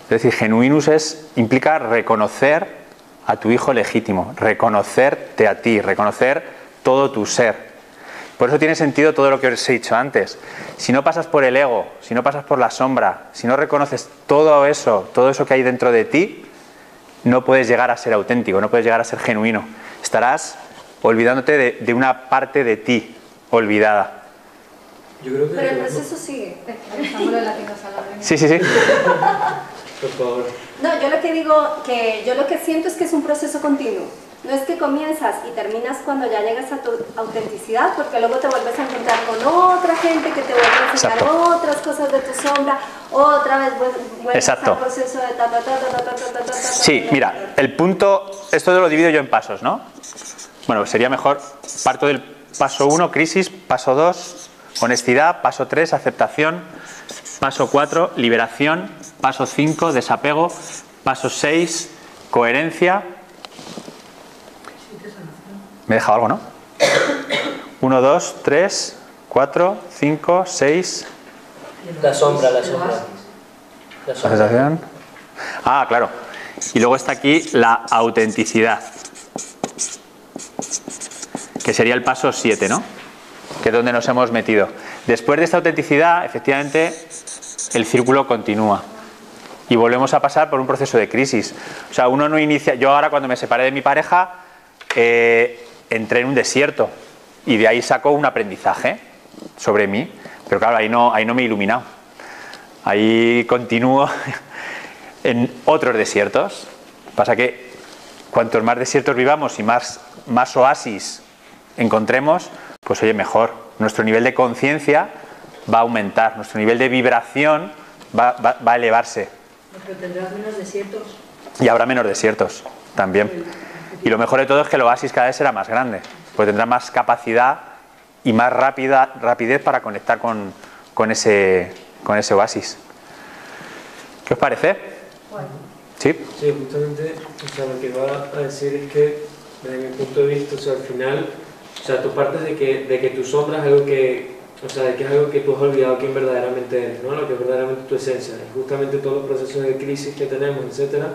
Es decir, genuinus implica reconocer a tu hijo legítimo, reconocerte a ti, reconocer todo tu ser. Por eso tiene sentido todo lo que os he dicho antes. Si no pasas por el ego, si no pasas por la sombra, si no reconoces todo eso que hay dentro de ti, no puedes llegar a ser auténtico, no puedes llegar a ser genuino. Estarás olvidándote de una parte de ti olvidada. Yo creo que pero el proceso sigue. Sí, sí, sí. Por favor. No, yo lo que digo, que yo lo que siento es que es un proceso continuo. No es que comienzas y terminas cuando ya llegas a tu autenticidad, porque luego te vuelves a encontrar con otra gente que te vuelve a enseñar otras cosas de tu sombra, otra vez vuelves al proceso de Sí, mira, el punto, esto lo divido yo en pasos, ¿no? Bueno, sería mejor, parto del paso 1, crisis, paso 2, honestidad, paso 3, aceptación, paso 4, liberación, paso 5, desapego, paso 6, coherencia. Me he dejado algo, ¿no? 1, 2, 3, 4, 5, 6. La sombra, la sombra. La sensación. Ah, claro. Y luego está aquí la autenticidad, que sería el paso 7, ¿no? Que es donde nos hemos metido. Después de esta autenticidad, efectivamente, el círculo continúa. Y volvemos a pasar por un proceso de crisis. O sea, uno no inicia... Yo ahora, cuando me separé de mi pareja, entré en un desierto. Y de ahí saco un aprendizaje sobre mí. Pero claro, ahí no me he iluminado. Ahí continúo en otros desiertos. Pasa que cuantos más desiertos vivamos y más oasis encontremos, pues oye, mejor. Nuestro nivel de conciencia va a aumentar, nuestro nivel de vibración va a elevarse. Pero tendrás menos desiertos. Y habrá menos desiertos también. Y lo mejor de todo es que el oasis cada vez será más grande, pues tendrá más capacidad y más rapidez para conectar con ese oasis. ¿Qué os parece? Bueno. ¿Sí? Sí, justamente, o sea, lo que iba a decir es que, desde mi punto de vista, o sea, al final, o sea, tú partes de que tu sombra es algo que, o sea, de que es algo que tú has olvidado quién verdaderamente eres, ¿no? Lo que es verdaderamente tu esencia. Y justamente todos los procesos de crisis que tenemos, etcétera,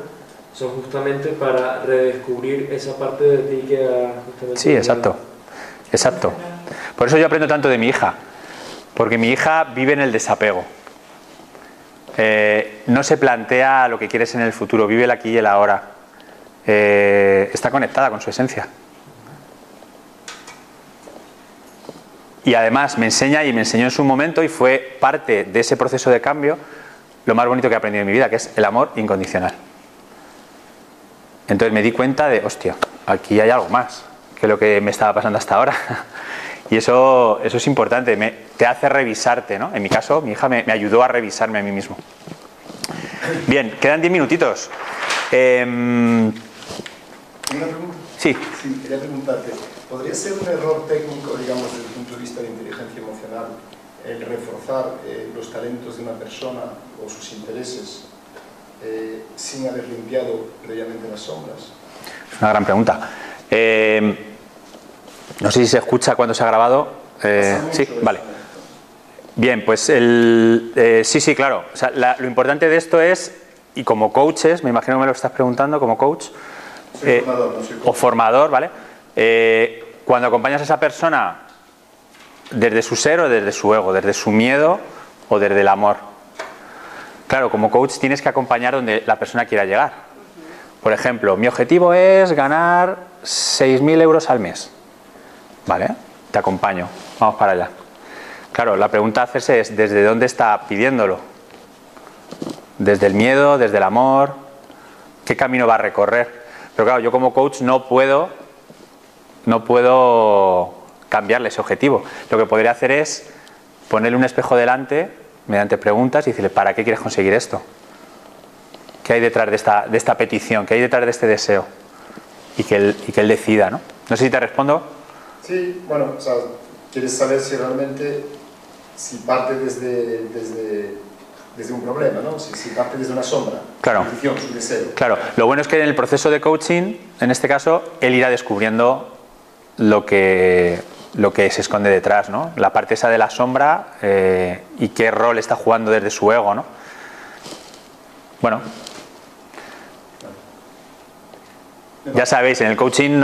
son justamente para redescubrir esa parte de ti que ha justamente... Sí, exacto. Exacto. Por eso yo aprendo tanto de mi hija, porque mi hija vive en el desapego. No se plantea lo que quieres en el futuro, vive el aquí y el ahora. Está conectada con su esencia. Y además me enseña y me enseñó en su momento, y fue parte de ese proceso de cambio, lo más bonito que he aprendido en mi vida, que es el amor incondicional. Entonces me di cuenta de, hostia, aquí hay algo más que lo que me estaba pasando hasta ahora. Y eso es importante, te hace revisarte, ¿no? En mi caso, mi hija me ayudó a revisarme a mí mismo. Bien, quedan 10 minutitos. ¿Una pregunta? Sí. Sí, quería preguntarte, ¿podría ser un error técnico, digamos, desde el punto de vista de inteligencia emocional, el reforzar los talentos de una persona o sus intereses sin haber limpiado previamente las sombras? Es una gran pregunta. No sé si se escucha cuando se ha grabado. Sí, vale. Bien, pues sí, claro. O sea, lo importante de esto es, y como coaches, me imagino que me lo estás preguntando, como coach, Formador, no soy coach. o formador, ¿vale? Cuando acompañas a esa persona desde su ser o desde su ego, desde su miedo o desde el amor. Claro, como coach tienes que acompañar donde la persona quiera llegar. Por ejemplo, mi objetivo es ganar 6.000 euros al mes. Vale, te acompaño, vamos para allá. Claro, la pregunta a hacerse es, ¿desde dónde está pidiéndolo? ¿Desde el miedo, desde el amor? ¿Qué camino va a recorrer? Pero claro, yo como coach no puedo cambiarle ese objetivo. Lo que podría hacer es ponerle un espejo delante, mediante preguntas, y decirle, ¿para qué quieres conseguir esto? ¿Qué hay detrás de esta petición? ¿Qué hay detrás de este deseo? y que él decida, ¿no? No sé si te respondo. Sí, bueno, o sea, quieres saber si realmente, si parte desde un problema, ¿no? Si parte desde una sombra, Claro. su intuición, su deseo. Claro, lo bueno es que en el proceso de coaching, en este caso, él irá descubriendo lo que se esconde detrás, ¿no? La parte esa de la sombra y qué rol está jugando desde su ego, ¿no? Bueno, ya sabéis, en el coaching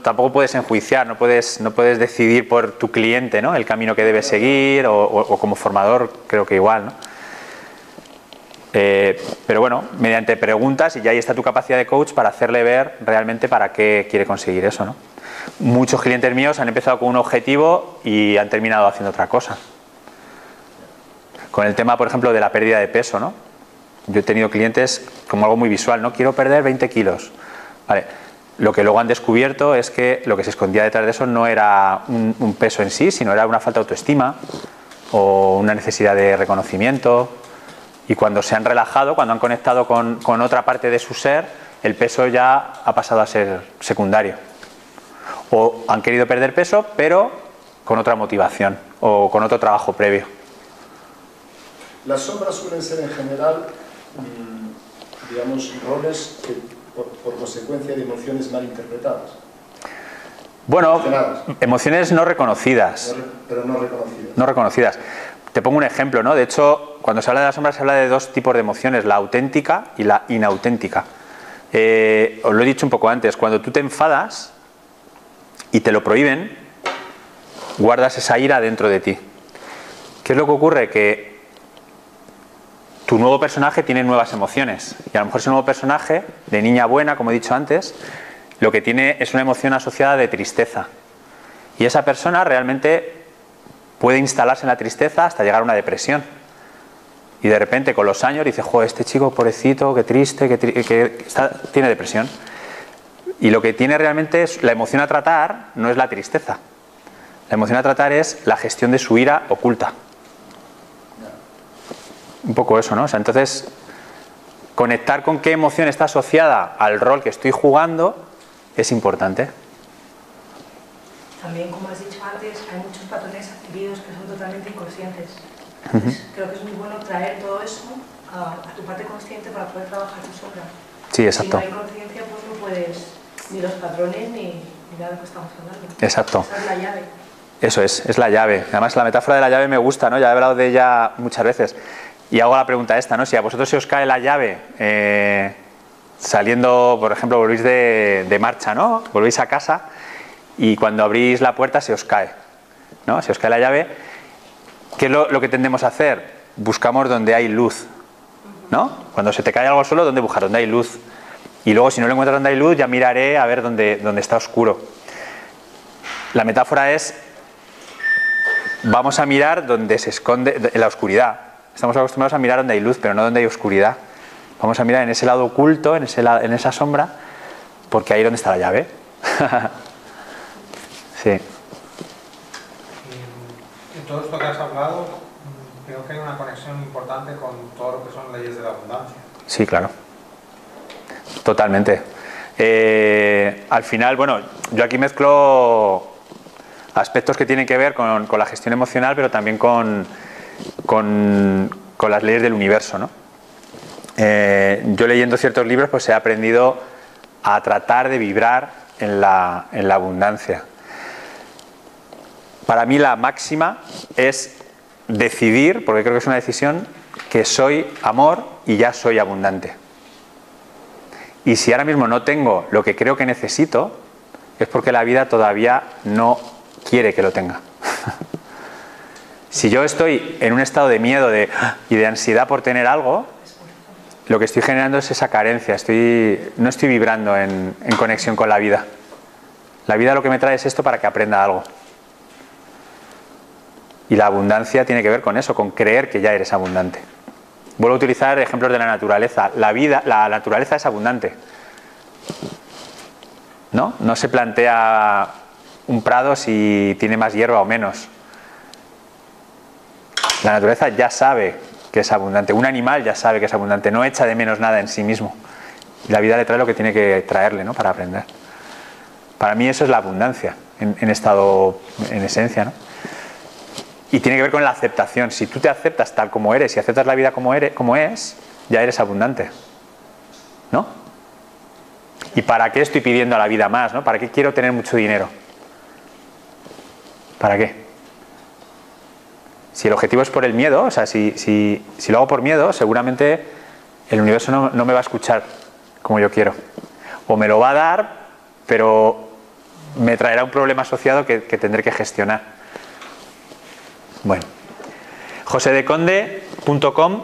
tampoco puedes enjuiciar, no puedes decidir por tu cliente, ¿no? El camino que debe seguir o como formador creo que igual, ¿no? Pero bueno, mediante preguntas, y ya ahí está tu capacidad de coach para hacerle ver realmente para qué quiere conseguir eso, ¿no? Muchos clientes míos han empezado con un objetivo y han terminado haciendo otra cosa. Con el tema, por ejemplo, de la pérdida de peso, ¿no? Yo he tenido clientes como algo muy visual, ¿no? Quiero perder 20 kilos. Vale. Lo que luego han descubierto es que lo que se escondía detrás de eso no era un peso en sí, sino era una falta de autoestima o una necesidad de reconocimiento. Y cuando se han relajado, cuando han conectado con otra parte de su ser, el peso ya ha pasado a ser secundario. O han querido perder peso, pero con otra motivación o con otro trabajo previo. Las sombras suelen ser en general, digamos, roles que por consecuencia de emociones mal interpretadas. Bueno, emociones no reconocidas. Pero no reconocidas. No reconocidas. Te pongo un ejemplo, ¿no? De hecho, cuando se habla de las sombras se habla de dos tipos de emociones, la auténtica y la inauténtica. Os lo he dicho un poco antes, cuando tú te enfadas y te lo prohíben, guardas esa ira dentro de ti. ¿Qué es lo que ocurre? Que tu nuevo personaje tiene nuevas emociones y a lo mejor ese nuevo personaje, de niña buena, como he dicho antes, lo que tiene es una emoción asociada de tristeza. Y esa persona realmente puede instalarse en la tristeza hasta llegar a una depresión. Y de repente, con los años, dice, joder, este chico, pobrecito, qué triste, tiene depresión. Y lo que tiene realmente es la emoción a tratar, no es la tristeza. La emoción a tratar es la gestión de su ira oculta. Un poco eso, ¿no? O sea, entonces, conectar con qué emoción está asociada al rol que estoy jugando es importante. También, como has dicho antes, hay muchos patrones adquiridos que son totalmente inconscientes. Entonces, creo que es muy bueno traer todo eso a tu parte consciente para poder trabajar tu sombra. Sí, exacto. Si no hay conciencia, pues no puedes ni los patrones ni nada de lo que estamos hablando. Exacto. Esa es la llave. Eso es la llave. Además, la metáfora de la llave me gusta, ¿no? Ya he hablado de ella muchas veces. Y hago la pregunta esta, ¿no? Si a vosotros se os cae la llave saliendo, por ejemplo, volvéis de marcha, ¿no? Volvéis a casa y cuando abrís la puerta se os cae, ¿no? Se os cae la llave. ¿Qué es lo que tendemos a hacer? Buscamos donde hay luz, ¿no? Cuando se te cae algo al suelo, ¿dónde buscar? Donde hay luz. Y luego, si no lo encuentro donde hay luz, ya miraré a ver dónde está oscuro. La metáfora es, vamos a mirar donde se esconde, en la oscuridad. Estamos acostumbrados a mirar donde hay luz, pero no donde hay oscuridad. Vamos a mirar en ese lado oculto, en esa sombra, porque ahí es donde está la llave. Sí. En todo esto que has hablado, creo que hay una conexión importante con todo lo que son leyes de la abundancia. Sí, claro. Totalmente. Al final, bueno, yo aquí mezclo aspectos que tienen que ver con la gestión emocional, pero también con las leyes del universo, ¿no? Yo leyendo ciertos libros pues he aprendido a tratar de vibrar en la abundancia. Para mí la máxima es decidir, porque creo que es una decisión, que soy amor y ya soy abundante. Y si ahora mismo no tengo lo que creo que necesito, es porque la vida todavía no quiere que lo tenga. Si yo estoy en un estado de miedo y de ansiedad por tener algo, lo que estoy generando es esa carencia, no estoy vibrando en conexión con la vida. La vida lo que me trae es esto para que aprenda algo. Y la abundancia tiene que ver con eso, con creer que ya eres abundante. Vuelvo a utilizar ejemplos de la naturaleza. La naturaleza es abundante. ¿No? No se plantea un prado si tiene más hierba o menos. La naturaleza ya sabe que es abundante. Un animal ya sabe que es abundante. No echa de menos nada en sí mismo. Y la vida le trae lo que tiene que traerle, ¿no? Para aprender. Para mí eso es la abundancia, en estado, en esencia, ¿no? Y tiene que ver con la aceptación. Si tú te aceptas tal como eres y aceptas la vida como es, ya eres abundante, ¿no? ¿Y para qué estoy pidiendo a la vida más, ¿no? ¿Para qué quiero tener mucho dinero? ¿Para qué? Si el objetivo es por el miedo, o sea, si lo hago por miedo, seguramente el universo no me va a escuchar como yo quiero. O me lo va a dar, pero me traerá un problema asociado que tendré que gestionar. Bueno, josedeconde.com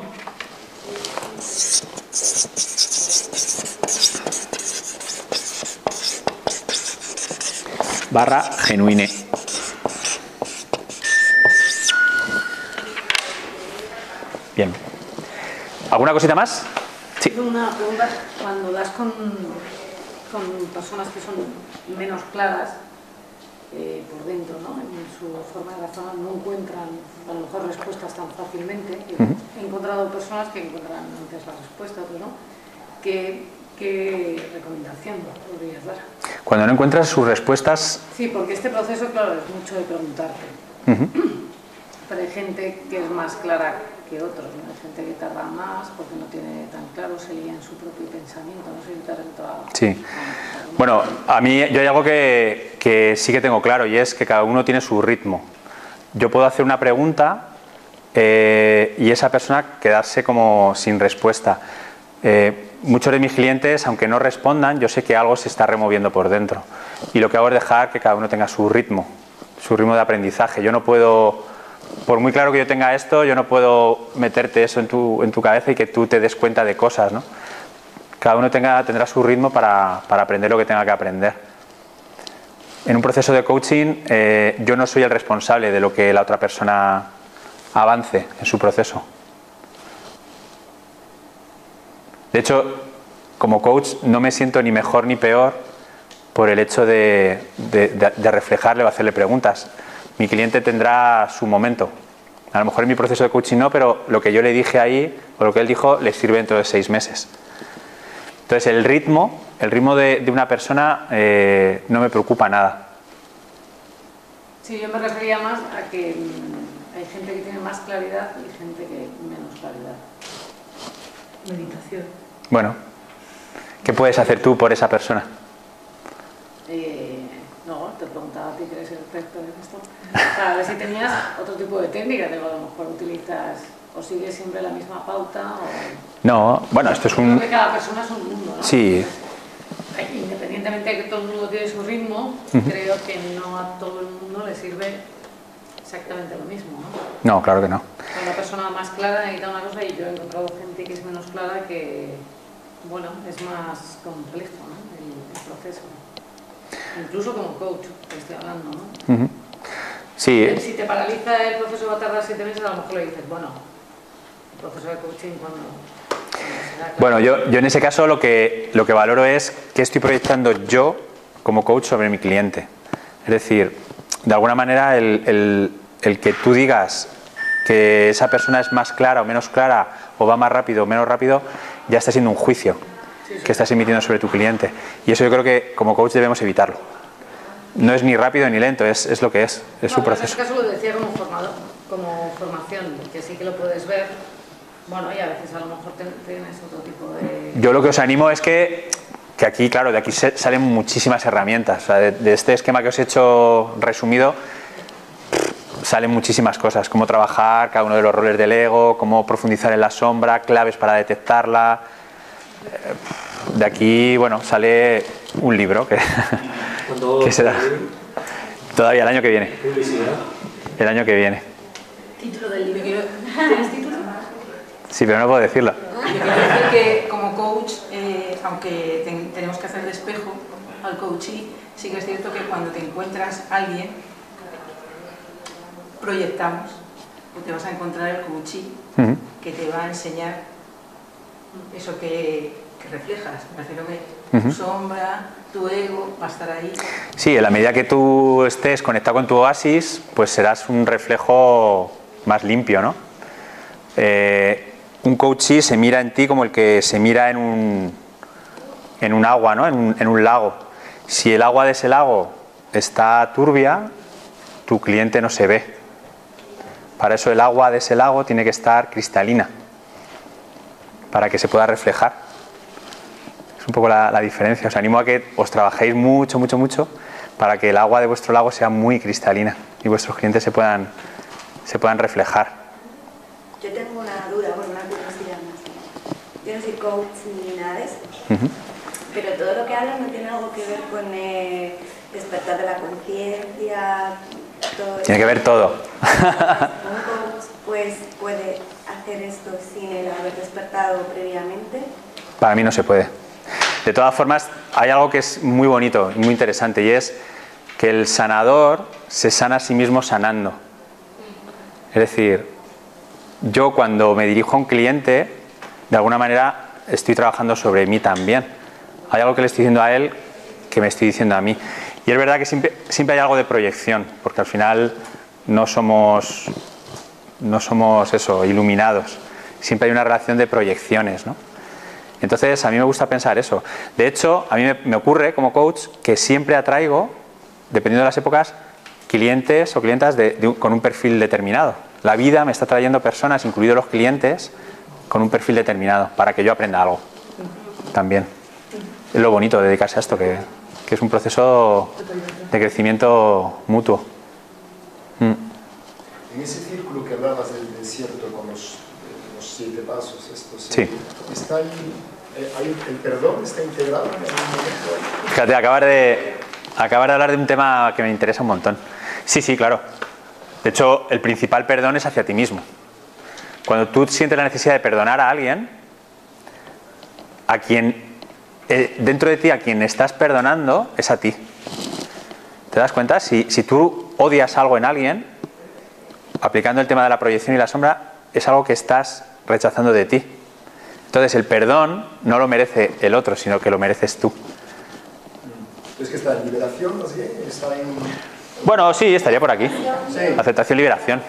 /genuine. Bien. ¿Alguna cosita más? Sí. Tengo una pregunta. Cuando das con personas que son menos claras por dentro, ¿no? En su forma de razonar, no encuentran a lo mejor respuestas tan fácilmente. He encontrado personas que encuentran antes la respuesta, otros no. ¿Qué recomendación podrías dar? Cuando no encuentras sus respuestas... Sí, porque este proceso, claro, es mucho de preguntarte. Pero hay gente que es más clara que otros, ¿no? Hay gente que tarda más porque no tiene tan claro, se lía en su propio pensamiento. No sé si te has entrado. Sí. Bueno, a mí yo hay algo que sí que tengo claro, y es que cada uno tiene su ritmo. Yo puedo hacer una pregunta y esa persona quedarse como sin respuesta. Muchos de mis clientes, aunque no respondan, yo sé que algo se está removiendo por dentro. Y lo que hago es dejar que cada uno tenga su ritmo de aprendizaje. Yo no puedo, por muy claro que yo tenga esto, yo no puedo meterte eso en tu cabeza y que tú te des cuenta de cosas, ¿no? Cada uno tendrá su ritmo para aprender lo que tenga que aprender. En un proceso de coaching, yo no soy el responsable de lo que la otra persona avance en su proceso. De hecho, como coach no me siento ni mejor ni peor por el hecho de reflejarle o hacerle preguntas. Mi cliente tendrá su momento. A lo mejor en mi proceso de coaching no, pero lo que yo le dije ahí o lo que él dijo le sirve dentro de 6 meses. Entonces el ritmo de una persona no me preocupa nada. Sí, yo me refería más a que hay gente que tiene más claridad y gente que menos claridad. Meditación. Bueno, ¿qué puedes hacer tú por esa persona? No, te preguntaba a ti que eres el experto en esto. Para ver si tenías otro tipo de técnica, digo, a lo mejor utilizas o sigues siempre la misma pauta o... No, bueno, esto es un... Creo que cada persona es un mundo, ¿no? Sí. Independientemente de que todo el mundo tiene su ritmo, creo que no a todo el mundo le sirve exactamente lo mismo, ¿no? No, claro que no. Una persona más clara necesita una cosa y yo he encontrado gente que es menos clara que, bueno, es más complejo, ¿no? El proceso. Incluso como coach, te estoy hablando, ¿no? Sí. Si te paraliza el proceso va a tardar 7 meses, a lo mejor le dices, bueno, el proceso de coaching cuando será claro. Bueno, yo en ese caso lo que valoro es qué estoy proyectando yo como coach sobre mi cliente. Es decir, de alguna manera el que tú digas que esa persona es más clara o menos clara, o va más rápido o menos rápido, ya está siendo un juicio que estás emitiendo sobre tu cliente. Y eso yo creo que como coach debemos evitarlo. No es ni rápido ni lento, es lo que es su proceso. En este caso lo decía como formación, que sí que lo puedes ver, bueno, y a veces a lo mejor tienes otro tipo de... Yo lo que os animo es que aquí, claro, de aquí salen muchísimas herramientas. O sea, de este esquema que os he hecho resumido, salen muchísimas cosas, cómo trabajar cada uno de los roles del ego, cómo profundizar en la sombra, claves para detectarla. De aquí, bueno, sale un libro que será todavía el año que viene. El año que viene. ¿Título del libro? ¿Tienes título? Sí, pero no puedo decirlo. Yo quiero decir que como coach, aunque tenemos que hacer de espejo al coachee, sí que es cierto que cuando te encuentras a alguien, proyectamos, que te vas a encontrar el coachee que te va a enseñar eso que reflejas, me refiero que tu sombra, tu ego va a estar ahí. Sí, en la medida que tú estés conectado con tu oasis, pues serás un reflejo más limpio, ¿no? Un coachee se mira en ti como el que se mira en un agua, ¿no? En un lago. Si el agua de ese lago está turbia, tu cliente no se ve. Para eso el agua de ese lago tiene que estar cristalina, para que se pueda reflejar. Es un poco la diferencia. Os animo a que os trabajéis mucho, mucho, mucho para que el agua de vuestro lago sea muy cristalina y vuestros clientes se puedan reflejar. Yo tengo una duda, bueno, una curiosidad más. Yo no soy coach ni nada de eso, pero todo lo que hablas no tiene algo que ver con despertar de la conciencia, todo eso. Tiene que ver todo. ¿Un coach pues, puede hacer esto sin el haber despertado previamente? Para mí no se puede. De todas formas, hay algo que es muy bonito y muy interesante, y es que el sanador se sana a sí mismo sanando. Es decir, yo cuando me dirijo a un cliente, de alguna manera estoy trabajando sobre mí también. Hay algo que le estoy diciendo a él que me estoy diciendo a mí. Y es verdad que siempre hay algo de proyección, porque al final no somos eso, iluminados. Siempre hay una relación de proyecciones, ¿no? Entonces, a mí me gusta pensar eso. De hecho, a mí me ocurre como coach que siempre atraigo, dependiendo de las épocas, clientes o clientas con un perfil determinado. La vida me está trayendo personas, incluidos los clientes, con un perfil determinado, para que yo aprenda algo también. Es lo bonito de dedicarse a esto, que es un proceso de crecimiento mutuo. En ese círculo que hablabas del desierto con los 7 pasos, estos, Sí. ¿está el perdón está integrado en algún momento? Fíjate, acabar de hablar de un tema que me interesa un montón. Sí, claro. De hecho, el principal perdón es hacia ti mismo. Cuando tú sientes la necesidad de perdonar a alguien, a quien dentro de ti, a quien estás perdonando, es a ti. ¿Te das cuenta? Si tú odias algo en alguien, aplicando el tema de la proyección y la sombra, es algo que estás rechazando de ti. Entonces el perdón no lo merece el otro, sino que lo mereces tú. ¿Es que está en liberación? ¿No sé? ¿Está en...? Bueno, sí, estaría por aquí. Sí. Aceptación, liberación.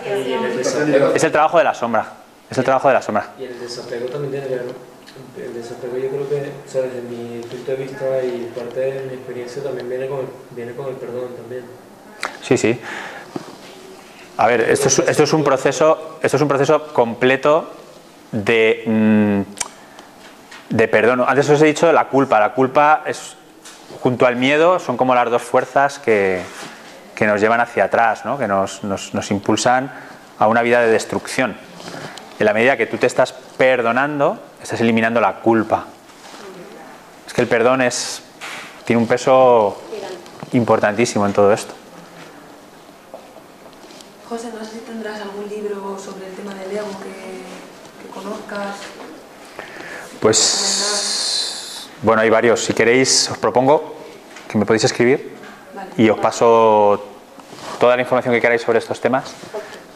Es el trabajo de la sombra. Es el trabajo de la sombra. Y el desapego también tiene que ver, ¿no? El desapego, yo creo que, o sea, desde mi punto de vista y parte de mi experiencia, también viene con el perdón también. Sí. A ver, esto es un proceso completo de perdón. Antes os he dicho la culpa. La culpa es, junto al miedo, son como las dos fuerzas que nos llevan hacia atrás, ¿no? Que nos impulsan a una vida de destrucción. En la medida que tú te estás perdonando, estás eliminando la culpa. Es que el perdón tiene un peso importantísimo en todo esto. José, no sé si tendrás algún libro sobre el tema del ego que conozcas. Pues, bueno, hay varios. Si queréis, os propongo que me podéis escribir, vale, y os paso toda la información que queráis sobre estos temas,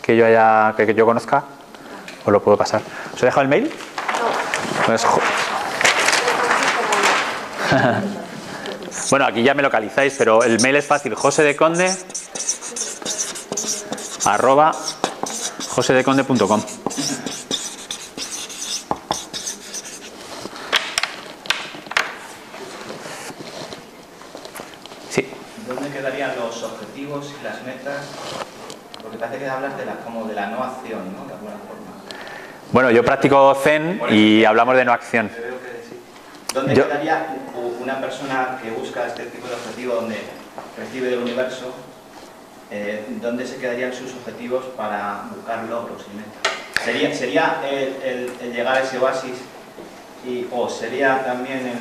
que yo conozca, os lo puedo pasar. ¿Os he dejado el mail? No. Pues, bueno, aquí ya me localizáis, pero el mail es fácil, josedeconde@josedeconde.com. Sí. ¿Dónde quedarían los objetivos y las metas? Porque parece que hablas como de la no acción, ¿no? De alguna forma. Bueno, yo practico Zen y hablamos de no acción. ¿Dónde quedaría una persona que busca este tipo de objetivo, donde recibe del universo, dónde se quedarían sus objetivos para buscar logros y metas? ¿Sería el llegar a ese oasis o sería también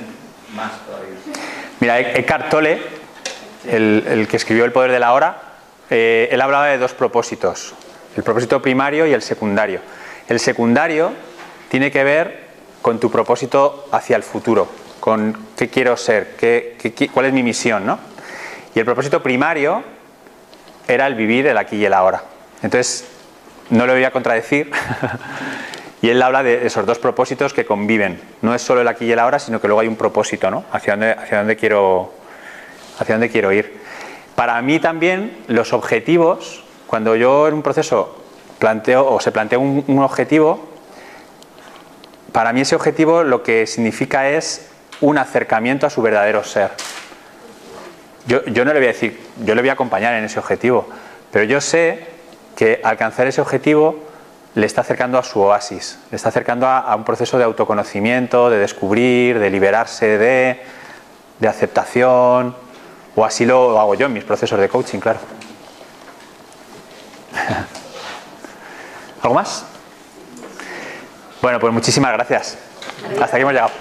más todavía? Mira, Eckhart Tolle, el que escribió El poder de la hora, él hablaba de dos propósitos, el propósito primario y el secundario. El secundario tiene que ver con tu propósito hacia el futuro, con qué quiero ser, cuál es mi misión, ¿no? Y el propósito primario era el vivir el aquí y el ahora. Entonces, no lo voy a contradecir, y él habla de esos dos propósitos que conviven. No es solo el aquí y el ahora, sino que luego hay un propósito, ¿no? Hacia dónde quiero ir. Para mí también los objetivos, cuando yo en un proceso se plantea un objetivo, para mí ese objetivo lo que significa es un acercamiento a su verdadero ser. yo no le voy a decir, yo le voy a acompañar en ese objetivo, pero yo sé que alcanzar ese objetivo le está acercando a su oasis, le está acercando a un proceso de autoconocimiento, de descubrir, de liberarse de aceptación, o así lo hago yo en mis procesos de coaching, claro. ¿Algo más? Bueno, pues muchísimas gracias. Hasta aquí hemos llegado.